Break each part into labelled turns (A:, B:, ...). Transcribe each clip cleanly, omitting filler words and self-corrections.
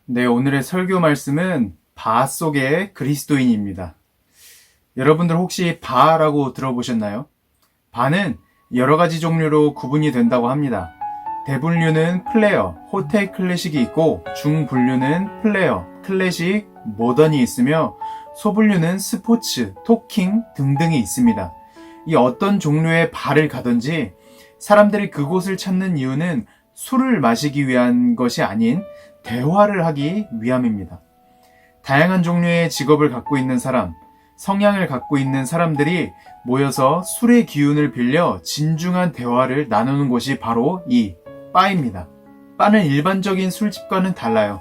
A: 네, 오늘의 설교 말씀은 바 속의 그리스도인입니다. 여러분들 혹시 바라고 들어보셨나요? 바는 여러 가지 종류로 구분이 된다고 합니다. 대분류는 플레어, 호텔 클래식이 있고 중분류는 플레어, 클래식, 모던이 있으며 소분류는 스포츠, 토킹 등등이 있습니다. 이 어떤 종류의 바를 가든지 사람들이 그곳을 찾는 이유는 술을 마시기 위한 것이 아닌 대화를 하기 위함입니다. 다양한 종류의 직업을 갖고 있는 사람, 성향을 갖고 있는 사람들이 모여서 술의 기운을 빌려 진중한 대화를 나누는 곳이 바로 이 바입니다. 바는 일반적인 술집과는 달라요.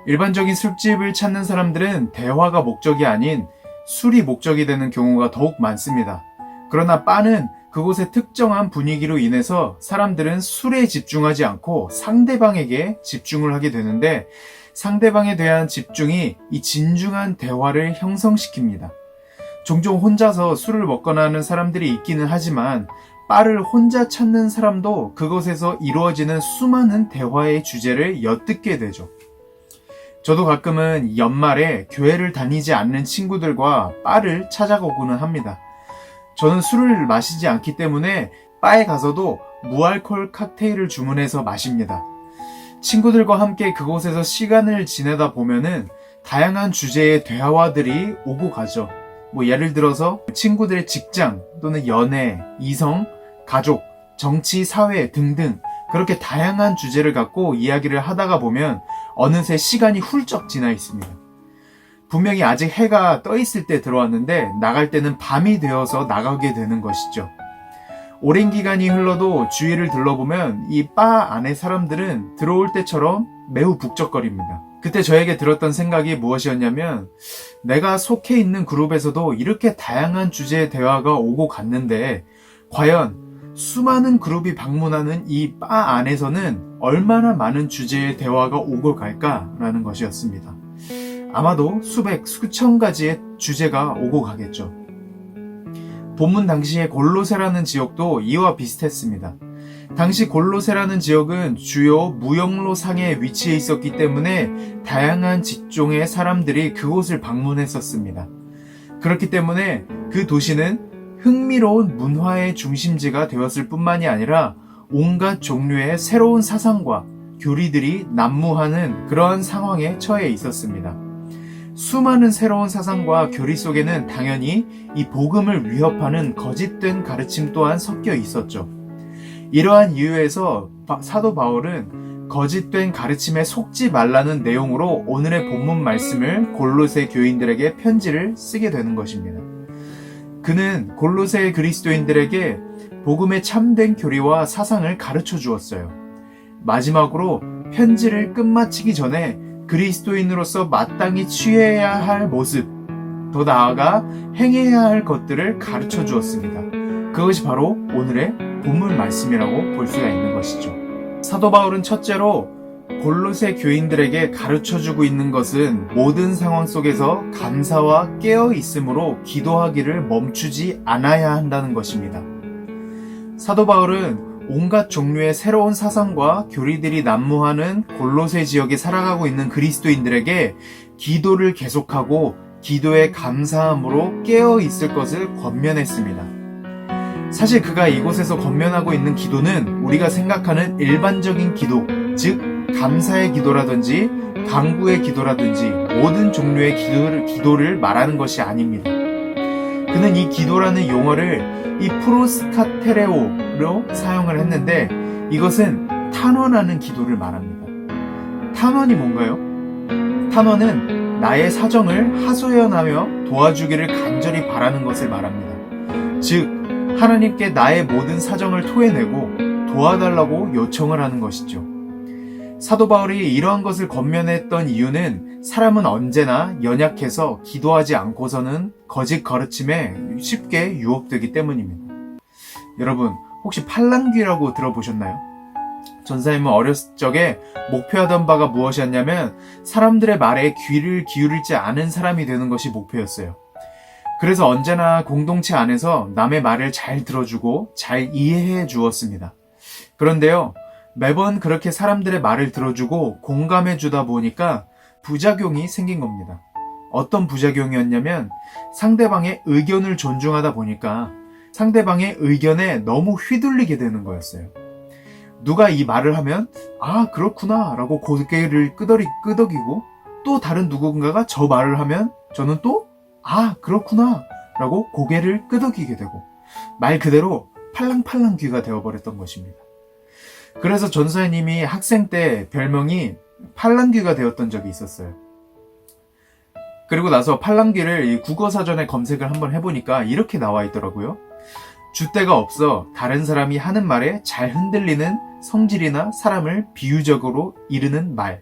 A: 일반적인 술집을 찾는 사람들은 대화가 목적이 아닌 술이 목적이 되는 경우가 더욱 많습니다. 그러나 바는 그곳의 특정한 분위기로 인해서 사람들은 술에 집중하지 않고 상대방에게 집중을 하게 되는데 상대방에 대한 집중이 이 진중한 대화를 형성시킵니다. 종종 혼자서 술을 먹거나 하는 사람들이 있기는 하지만 바를 혼자 찾는 사람도 그곳에서 이루어지는 수많은 대화의 주제를 엿듣게 되죠. 저도 가끔은 연말에 교회를 다니지 않는 친구들과 바를 찾아가고는 합니다. 저는 술을 마시지 않기 때문에 바에 가서도 무알콜 칵테일을 주문해서 마십니다. 친구들과 함께 그곳에서 시간을 지내다 보면은 다양한 주제의 대화들이 오고 가죠. 예를 들어서 친구들의 직장 또는 연애, 이성, 가족, 정치, 사회 등등 그렇게 다양한 주제를 갖고 이야기를 하다가 보면 어느새 시간이 훌쩍 지나 있습니다. 분명히 아직 해가 떠 있을 때 들어왔는데 나갈 때는 밤이 되어서 나가게 되는 것이죠. 오랜 기간이 흘러도 주위를 둘러보면 이 바 안의 사람들은 들어올 때처럼 매우 북적거립니다. 그때 저에게 들었던 생각이 무엇이었냐면 내가 속해 있는 그룹에서도 이렇게 다양한 주제의 대화가 오고 갔는데 과연 수많은 그룹이 방문하는 이 바 안에서는 얼마나 많은 주제의 대화가 오고 갈까라는 것이었습니다. 아마도 수백, 수천 가지의 주제가 오고 가겠죠. 본문 당시의 골로새라는 지역도 이와 비슷했습니다. 당시 골로새라는 지역은 주요 무역로 상에 위치해 있었기 때문에 다양한 직종의 사람들이 그곳을 방문했었습니다. 그렇기 때문에 그 도시는 흥미로운 문화의 중심지가 되었을 뿐만이 아니라 온갖 종류의 새로운 사상과 교리들이 난무하는 그러한 상황에 처해 있었습니다. 수많은 새로운 사상과 교리 속에는 당연히 이 복음을 위협하는 거짓된 가르침 또한 섞여 있었죠. 이러한 이유에서 사도 바울은 거짓된 가르침에 속지 말라는 내용으로 오늘의 본문 말씀을 골로새 교인들에게 편지를 쓰게 되는 것입니다. 그는 골로새 그리스도인들에게 복음의 참된 교리와 사상을 가르쳐 주었어요. 마지막으로 편지를 끝마치기 전에 그리스도인으로서 마땅히 취해야 할 모습, 더 나아가 행해야 할 것들을 가르쳐 주었습니다. 그것이 바로 오늘의 본문 말씀이라고 볼 수가 있는 것이죠. 사도 바울은 첫째로 골로새 교인들에게 가르쳐 주고 있는 것은 모든 상황 속에서 감사와 깨어 있음으로 기도하기를 멈추지 않아야 한다는 것입니다. 사도 바울은 온갖 종류의 새로운 사상과 교리들이 난무하는 골로새 지역에 살아가고 있는 그리스도인들에게 기도를 계속하고 기도에 감사함으로 깨어 있을 것을 권면했습니다. 사실 그가 이곳에서 권면하고 있는 기도는 우리가 생각하는 일반적인 기도, 즉 감사의 기도라든지 간구의 기도라든지 모든 종류의 기도를 말하는 것이 아닙니다. 그는 이 기도라는 용어를 이 프로스카테레오로 사용을 했는데 이것은 탄원하는 기도를 말합니다. 탄원이 뭔가요? 탄원은 나의 사정을 하소연하며 도와주기를 간절히 바라는 것을 말합니다. 즉 하나님께 나의 모든 사정을 토해내고 도와달라고 요청을 하는 것이죠. 사도 바울이 이러한 것을 권면했던 이유는 사람은 언제나 연약해서 기도하지 않고서는 거짓 가르침에 쉽게 유혹되기 때문입니다. 여러분, 혹시 팔랑귀라고 들어보셨나요? 전사님은 어렸을 적에 목표하던 바가 무엇이었냐면 사람들의 말에 귀를 기울이지 않은 사람이 되는 것이 목표였어요. 그래서 언제나 공동체 안에서 남의 말을 잘 들어주고 잘 이해해 주었습니다. 그런데요, 매번 그렇게 사람들의 말을 들어주고 공감해주다 보니까 부작용이 생긴 겁니다. 어떤 부작용이었냐면 상대방의 의견을 존중하다 보니까 상대방의 의견에 너무 휘둘리게 되는 거였어요. 누가 이 말을 하면 아 그렇구나 라고 고개를 끄덕이고 또 다른 누군가가 저 말을 하면 저는 또 아 그렇구나 라고 고개를 끄덕이게 되고 말 그대로 팔랑팔랑 귀가 되어버렸던 것입니다. 그래서 전도사님이 학생 때 별명이 팔랑귀가 되었던 적이 있었어요. 그리고 나서 팔랑귀를 국어사전에 검색을 한번 해보니까 이렇게 나와 있더라고요. 줏대가 없어 다른 사람이 하는 말에 잘 흔들리는 성질이나 사람을 비유적으로 이르는 말.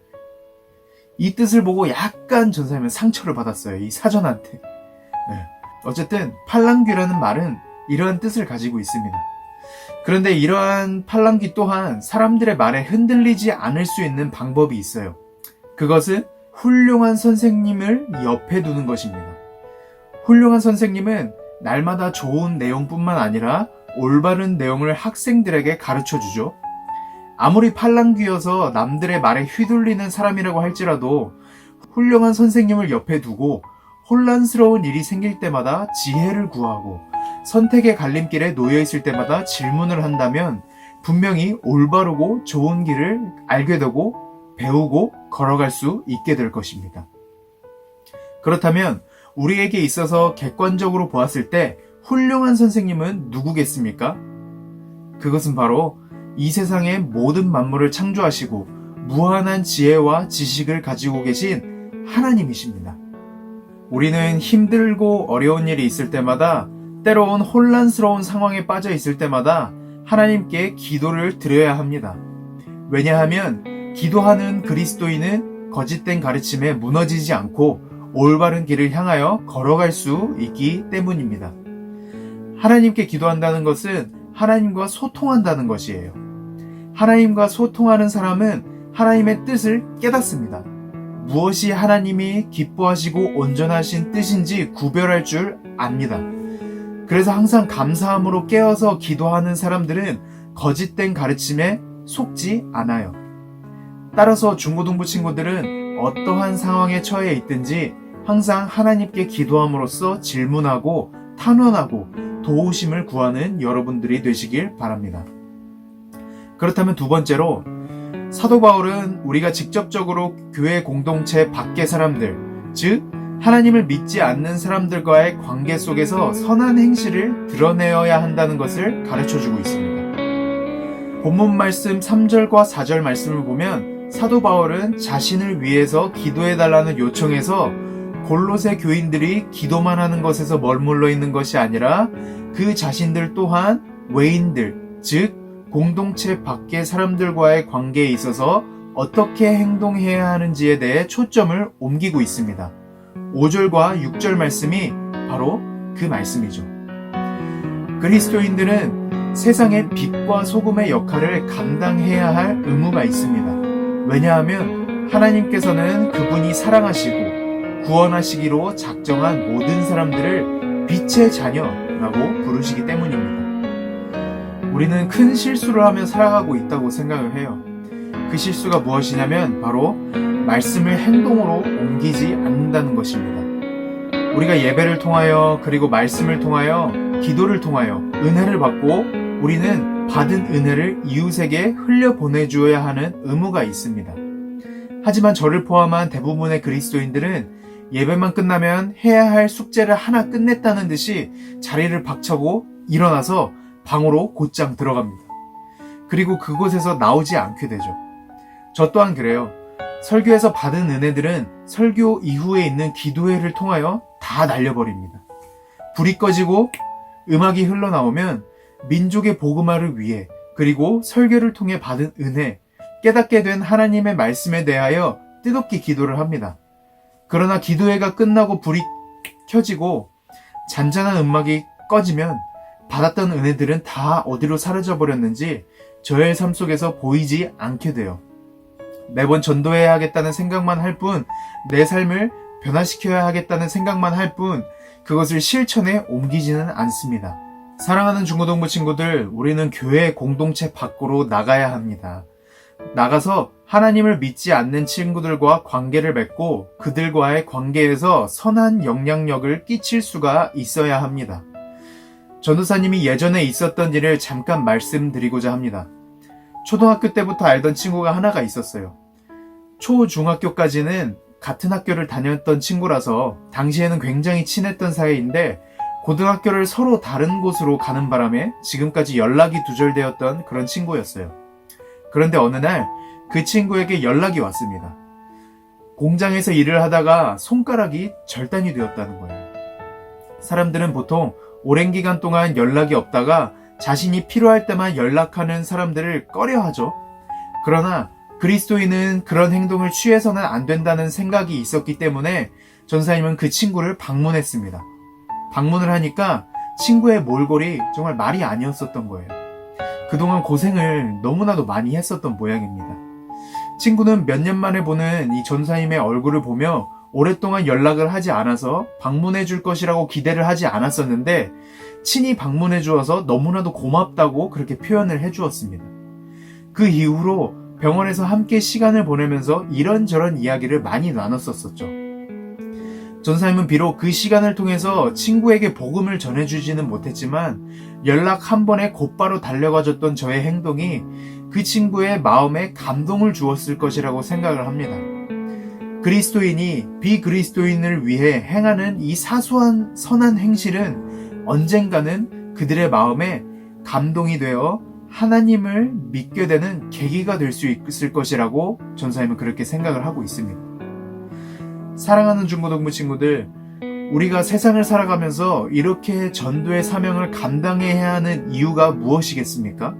A: 이 뜻을 보고 약간 전사님은 상처를 받았어요. 이 사전한테. 네. 어쨌든 팔랑귀라는 말은 이러한 뜻을 가지고 있습니다. 그런데 이러한 팔랑귀 또한 사람들의 말에 흔들리지 않을 수 있는 방법이 있어요. 그것은 훌륭한 선생님을 옆에 두는 것입니다. 훌륭한 선생님은 날마다 좋은 내용뿐만 아니라 올바른 내용을 학생들에게 가르쳐주죠. 아무리 팔랑귀여서 남들의 말에 휘둘리는 사람이라고 할지라도 훌륭한 선생님을 옆에 두고 혼란스러운 일이 생길 때마다 지혜를 구하고 선택의 갈림길에 놓여 있을 때마다 질문을 한다면 분명히 올바르고 좋은 길을 알게 되고 배우고 걸어갈 수 있게 될 것입니다. 그렇다면 우리에게 있어서 객관적으로 보았을 때 훌륭한 선생님은 누구겠습니까? 그것은 바로 이 세상의 모든 만물을 창조하시고 무한한 지혜와 지식을 가지고 계신 하나님이십니다. 우리는 힘들고 어려운 일이 있을 때마다 때로는 혼란스러운 상황에 빠져 있을 때마다 하나님께 기도를 드려야 합니다. 왜냐하면 기도하는 그리스도인은 거짓된 가르침에 무너지지 않고 올바른 길을 향하여 걸어갈 수 있기 때문입니다. 하나님께 기도한다는 것은 하나님과 소통한다는 것이에요. 하나님과 소통하는 사람은 하나님의 뜻을 깨닫습니다. 무엇이 하나님이 기뻐하시고 온전하신 뜻인지 구별할 줄 압니다. 그래서 항상 감사함으로 깨어서 기도하는 사람들은 거짓된 가르침에 속지 않아요. 따라서 중고등부 친구들은 어떠한 상황에 처해 있든지 항상 하나님께 기도함으로써 질문하고 탄원하고 도우심을 구하는 여러분들이 되시길 바랍니다. 그렇다면 두 번째로 사도 바울은 우리가 직접적으로 교회 공동체 밖의 사람들, 즉 하나님을 믿지 않는 사람들과의 관계 속에서 선한 행실을 드러내어야 한다는 것을 가르쳐주고 있습니다. 본문 말씀 3절과 4절 말씀을 보면 사도 바울은 자신을 위해서 기도해달라는 요청에서 골로새 교인들이 기도만 하는 것에서 머물러 있는 것이 아니라 그 자신들 또한 외인들, 즉 공동체 밖의 사람들과의 관계에 있어서 어떻게 행동해야 하는지에 대해 초점을 옮기고 있습니다. 5절과 6절 말씀이 바로 그 말씀이죠. 그리스도인들은 세상의 빛과 소금의 역할을 감당해야 할 의무가 있습니다. 왜냐하면 하나님께서는 그분이 사랑하시고 구원하시기로 작정한 모든 사람들을 빛의 자녀라고 부르시기 때문입니다. 우리는 큰 실수를 하며 살아가고 있다고 생각을 해요. 그 실수가 무엇이냐면 바로 말씀을 행동으로 옮기지 않는다는 것입니다. 우리가 예배를 통하여 그리고 말씀을 통하여 기도를 통하여 은혜를 받고 우리는 받은 은혜를 이웃에게 흘려보내주어야 하는 의무가 있습니다. 하지만 저를 포함한 대부분의 그리스도인들은 예배만 끝나면 해야 할 숙제를 하나 끝냈다는 듯이 자리를 박차고 일어나서 방으로 곧장 들어갑니다. 그리고 그곳에서 나오지 않게 되죠. 저 또한 그래요. 설교에서 받은 은혜들은 설교 이후에 있는 기도회를 통하여 다 날려버립니다. 불이 꺼지고 음악이 흘러나오면 민족의 복음화를 위해 그리고 설교를 통해 받은 은혜, 깨닫게 된 하나님의 말씀에 대하여 뜨겁게 기도를 합니다. 그러나 기도회가 끝나고 불이 켜지고 잔잔한 음악이 꺼지면 받았던 은혜들은 다 어디로 사라져 버렸는지 저의 삶 속에서 보이지 않게 돼요. 매번 전도해야 하겠다는 생각만 할 뿐, 내 삶을 변화시켜야 하겠다는 생각만 할 뿐, 그것을 실천에 옮기지는 않습니다. 사랑하는 중고등부 친구들, 우리는 교회 공동체 밖으로 나가야 합니다. 나가서 하나님을 믿지 않는 친구들과 관계를 맺고 그들과의 관계에서 선한 영향력을 끼칠 수가 있어야 합니다. 전도사님이 예전에 있었던 일을 잠깐 말씀드리고자 합니다. 초등학교 때부터 알던 친구가 하나가 있었어요. 초중학교까지는 같은 학교를 다녔던 친구라서 당시에는 굉장히 친했던 사이인데 고등학교를 서로 다른 곳으로 가는 바람에 지금까지 연락이 두절되었던 그런 친구였어요. 그런데 어느 날 그 친구에게 연락이 왔습니다. 공장에서 일을 하다가 손가락이 절단이 되었다는 거예요. 사람들은 보통 오랜 기간 동안 연락이 없다가 자신이 필요할 때만 연락하는 사람들을 꺼려하죠. 그러나 그리스도인은 그런 행동을 취해서는 안 된다는 생각이 있었기 때문에 전사님은 그 친구를 방문했습니다. 방문을 하니까 친구의 몰골이 정말 말이 아니었었던 거예요. 그동안 고생을 너무나도 많이 했었던 모양입니다. 친구는 몇 년 만에 보는 이 전사님의 얼굴을 보며 오랫동안 연락을 하지 않아서 방문해 줄 것이라고 기대를 하지 않았었는데 친히 방문해 주어서 너무나도 고맙다고 그렇게 표현을 해 주었습니다. 그 이후로 병원에서 함께 시간을 보내면서 이런저런 이야기를 많이 나눴었죠. 전사님은 비록 그 시간을 통해서 친구에게 복음을 전해주지는 못했지만 연락 한 번에 곧바로 달려가줬던 저의 행동이 그 친구의 마음에 감동을 주었을 것이라고 생각을 합니다. 그리스도인이 비그리스도인을 위해 행하는 이 사소한 선한 행실은 언젠가는 그들의 마음에 감동이 되어 하나님을 믿게 되는 계기가 될 수 있을 것이라고 전사님은 그렇게 생각을 하고 있습니다. 사랑하는 중고등부 친구들, 우리가 세상을 살아가면서 이렇게 전도의 사명을 감당해야 하는 이유가 무엇이겠습니까?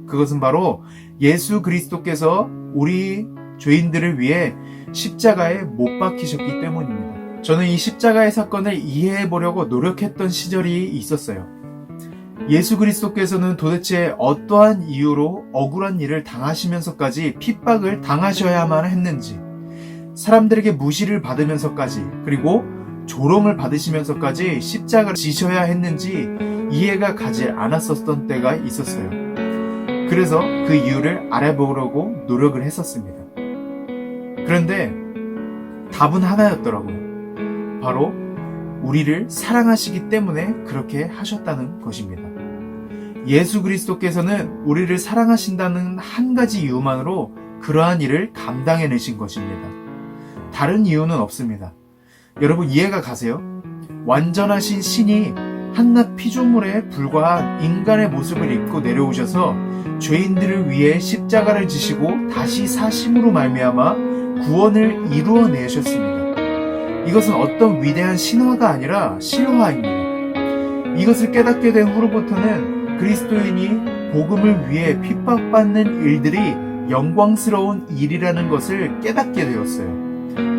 A: 그것은 바로 예수 그리스도께서 우리 죄인들을 위해 십자가에 못 박히셨기 때문입니다. 저는 이 십자가의 사건을 이해해 보려고 노력했던 시절이 있었어요. 예수 그리스도께서는 도대체 어떠한 이유로 억울한 일을 당하시면서까지 핍박을 당하셔야만 했는지, 사람들에게 무시를 받으면서까지, 그리고 조롱을 받으시면서까지 십자가를 지셔야 했는지 이해가 가지 않았었던 때가 있었어요. 그래서 그 이유를 알아보려고 노력을 했었습니다. 그런데 답은 하나였더라고요. 바로 우리를 사랑하시기 때문에 그렇게 하셨다는 것입니다. 예수 그리스도께서는 우리를 사랑하신다는 한 가지 이유만으로 그러한 일을 감당해내신 것입니다. 다른 이유는 없습니다. 여러분 이해가 가세요? 완전하신 신이 한낱 피조물에 불과한 인간의 모습을 입고 내려오셔서 죄인들을 위해 십자가를 지시고 다시 사심으로 말미암아 구원을 이루어내셨습니다. 이것은 어떤 위대한 신화가 아니라 실화입니다. 이것을 깨닫게 된 후로부터는 그리스도인이 복음을 위해 핍박받는 일들이 영광스러운 일이라는 것을 깨닫게 되었어요.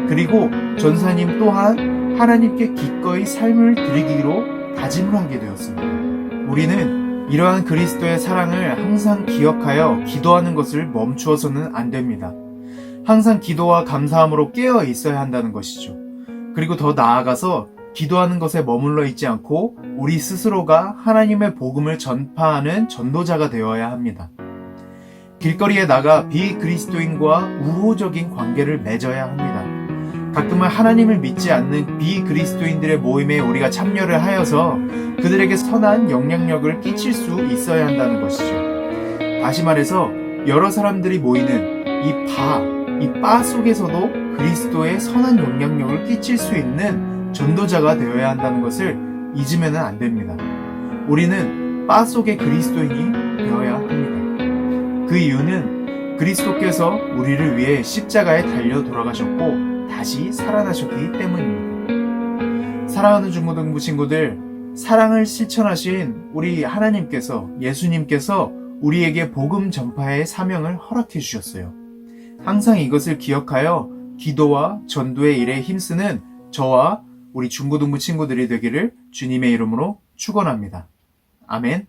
A: 그리고 전사님 또한 하나님께 기꺼이 삶을 드리기로 다짐을 하게 되었습니다. 우리는 이러한 그리스도의 사랑을 항상 기억하여 기도하는 것을 멈추어서는 안 됩니다. 항상 기도와 감사함으로 깨어 있어야 한다는 것이죠. 그리고 더 나아가서 기도하는 것에 머물러 있지 않고 우리 스스로가 하나님의 복음을 전파하는 전도자가 되어야 합니다. 길거리에 나가 비그리스도인과 우호적인 관계를 맺어야 합니다. 가끔은 하나님을 믿지 않는 비그리스도인들의 모임에 우리가 참여를 하여서 그들에게 선한 영향력을 끼칠 수 있어야 한다는 것이죠. 다시 말해서 여러 사람들이 모이는 이 바 속에서도 그리스도의 선한 영향력을 끼칠 수 있는 전도자가 되어야 한다는 것을 잊으면 안 됩니다. 우리는 바 속의 그리스도인이 되어야 합니다. 그 이유는 그리스도께서 우리를 위해 십자가에 달려 돌아가셨고 다시 살아나셨기 때문입니다. 사랑하는 중고등부 친구들, 사랑을 실천하신 우리 하나님께서, 예수님께서 우리에게 복음 전파의 사명을 허락해 주셨어요. 항상 이것을 기억하여 기도와 전도의 일에 힘쓰는 저와 우리 중고등부 친구들이 되기를 주님의 이름으로 축원합니다. 아멘.